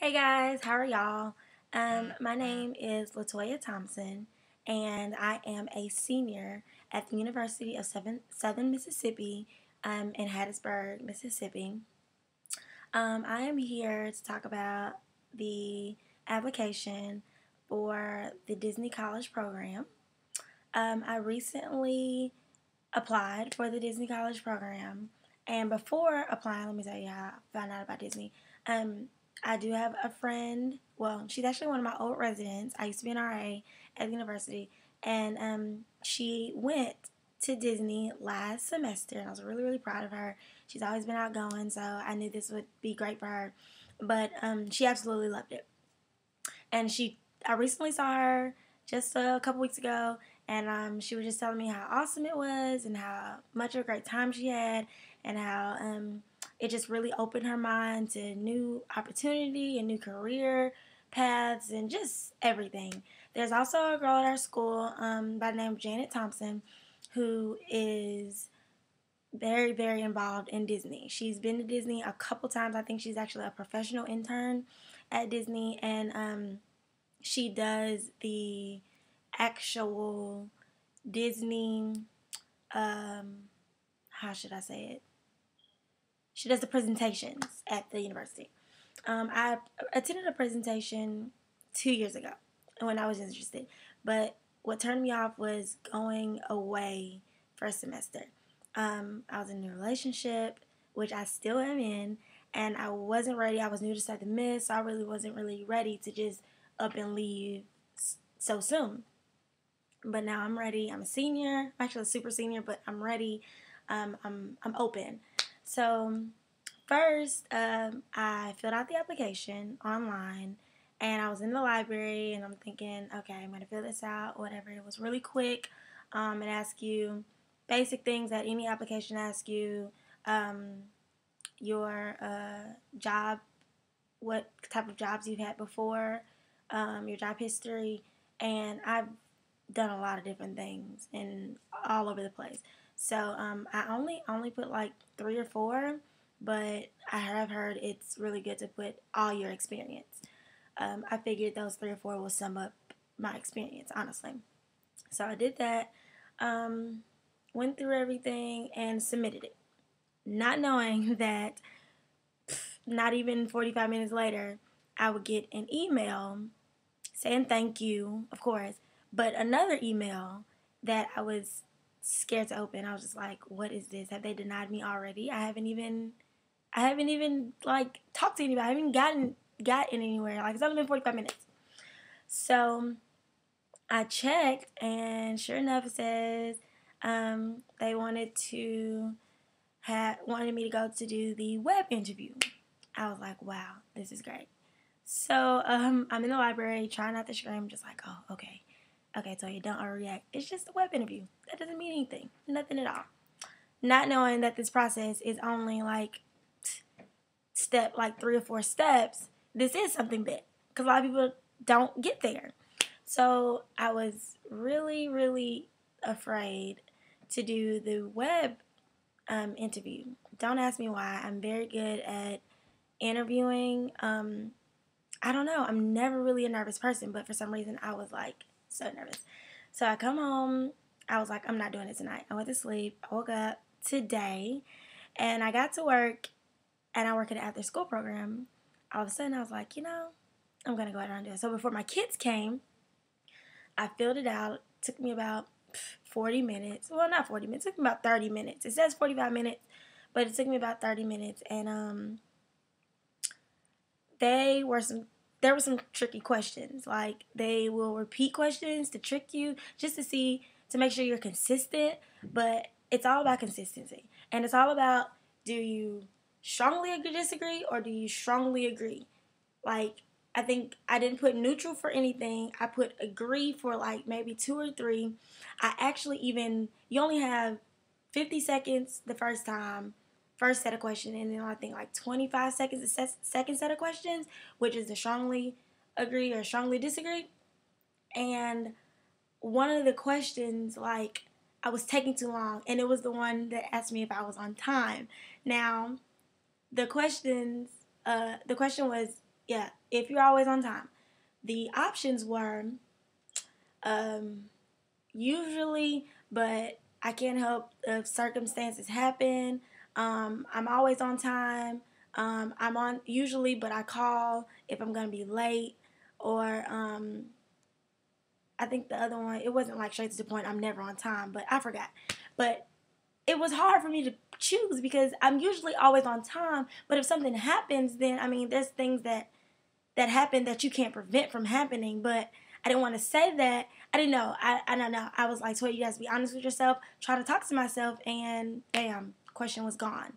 Hey guys, how are y'all? My name is Latoya Thompson, and I am a senior at the University of Southern Mississippi in Hattiesburg, Mississippi. I am here to talk about the application for the Disney College program. I recently applied for the Disney College program, and before applying, let me tell you how I found out about Disney. Um, I do have a friend. Well, she's actually one of my old residents. I used to be an RA at the university, and she went to Disney last semester, and I was really, really proud of her. She's always been outgoing, so I knew this would be great for her. But she absolutely loved it, and I recently saw her just a couple weeks ago, and she was just telling me how awesome it was and how much of a great time she had, and how it just really opened her mind to new opportunity and new career paths and just everything. There's also a girl at our school by the name of Janet Thompson who is very, very involved in Disney. She's been to Disney a couple times. I think she's actually a professional intern at Disney, and she does the actual Disney, how should I say it? She does the presentations at the university. I attended a presentation 2 years ago when I was interested, but what turned me off was going away for a semester. I was in a relationship, which I still am in, and I wasn't ready. I was new to Southern Miss, so I really wasn't really ready to just up and leave so soon. But now I'm ready. I'm a senior. I'm actually a super senior, but I'm ready. I'm open. So first, I filled out the application online, and I was in the library, and I'm thinking, okay, I'm gonna fill this out, whatever. It was really quick. It asks you basic things that any application asks you, your job, what type of jobs you've had before, your job history, and I've done a lot of different things and all over the place. So I only put like 3 or 4, but I have heard it's really good to put all your experience. I figured those 3 or 4 will sum up my experience, honestly. So I did that, went through everything, and submitted it, not knowing that not even 45 minutes later, I would get an email saying thank you, of course, but another email that I was scared to open. I was just like, what is this? Have they denied me already? I haven't even like talked to anybody. I haven't gotten anywhere. Like, it's only been 45 minutes. So I checked, and sure enough, it says they wanted me to go to do the web interview. I was like, wow, this is great. So I'm in the library trying not to scream, just like, oh, okay. Okay, so you don't overreact. It's just a web interview. That doesn't mean anything. Nothing at all. Not knowing that this process is only like step, like 3 or 4 steps. This is something big, because a lot of people don't get there. So I was really, really afraid to do the web interview. Don't ask me why. I'm very good at interviewing. I don't know. I'm never really a nervous person, but for some reason I was like so nervous. So I come home. I was like, I'm not doing it tonight. I went to sleep. I woke up today, and I got to work, and I work at an after school program. All of a sudden I was like, I'm going to go out and do it. So before my kids came, I filled it out. It took me about 40 minutes. Well, not 40 minutes. It took me about 30 minutes. It says 45 minutes, but it took me about 30 minutes. And there were some tricky questions. Like, they will repeat questions to trick you, just to make sure you're consistent. But it's all about consistency, and it's all about, do you strongly agree, disagree, or do you strongly agree? Like, I think I didn't put neutral for anything. I put agree for like maybe 2 or 3. You only have 50 seconds the first time, first set of questions, and then I think like 25 seconds the second set of questions, which is the strongly agree or strongly disagree. And one of the questions, like, I was taking too long, and it was the one that asked me if I was on time. Now, the question was yeah, if you're always on time. The options were usually, but I can't help if circumstances happen. I'm always on time. I'm on usually, but I call if I'm gonna be late. Or I think the other one, it wasn't like straight to the point. I'm never on time, but I forgot. But it was hard for me to choose because I'm usually always on time. But if something happens, then I mean, there's things that happen that you can't prevent from happening. But I didn't want to say that. I didn't know. I don't know. I was like, so you guys be honest with yourself. Try to talk to myself, and bam, question was gone.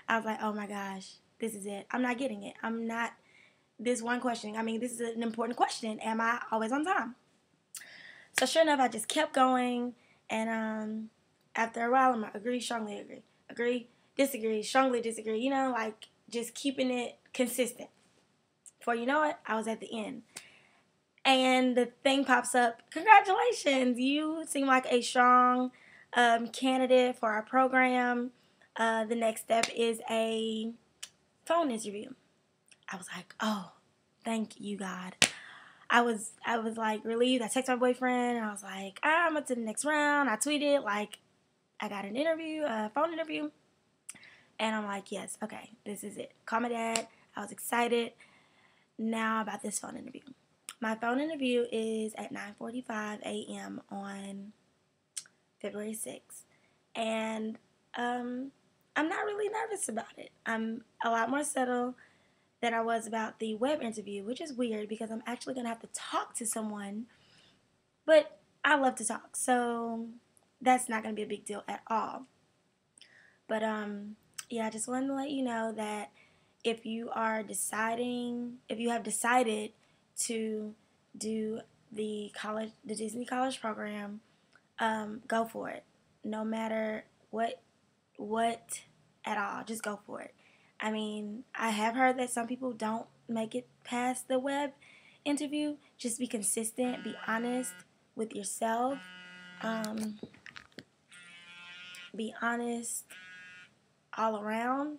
I was like, oh my gosh, this is it. I'm not getting it. I'm not. This one question. I mean, this is an important question. Am I always on time? So sure enough, I just kept going, and after a while, I'm like, agree, strongly agree, disagree, strongly disagree. You know, like just keeping it consistent. Before you know it, I was at the end. And the thing pops up, congratulations, you seem like a strong candidate for our program. The next step is a phone interview. I was like, oh, thank you, God. I was like relieved. I texted my boyfriend and I was like, I'm up to the next round. I tweeted like I got an interview, a phone interview. And I'm like, yes, okay, this is it. Call my dad. I was excited. Now about this phone interview. My phone interview is at 9:45 a.m. on February 6th. And I'm not really nervous about it. I'm a lot more settled than I was about the web interview, which is weird because I'm actually going to have to talk to someone. But I love to talk, so that's not going to be a big deal at all. But yeah, I just wanted to let you know that if you have decided to do the Disney College program, go for it. No matter what at all, just go for it. I mean, I have heard that some people don't make it past the web interview. Just be consistent, be honest with yourself, be honest all around.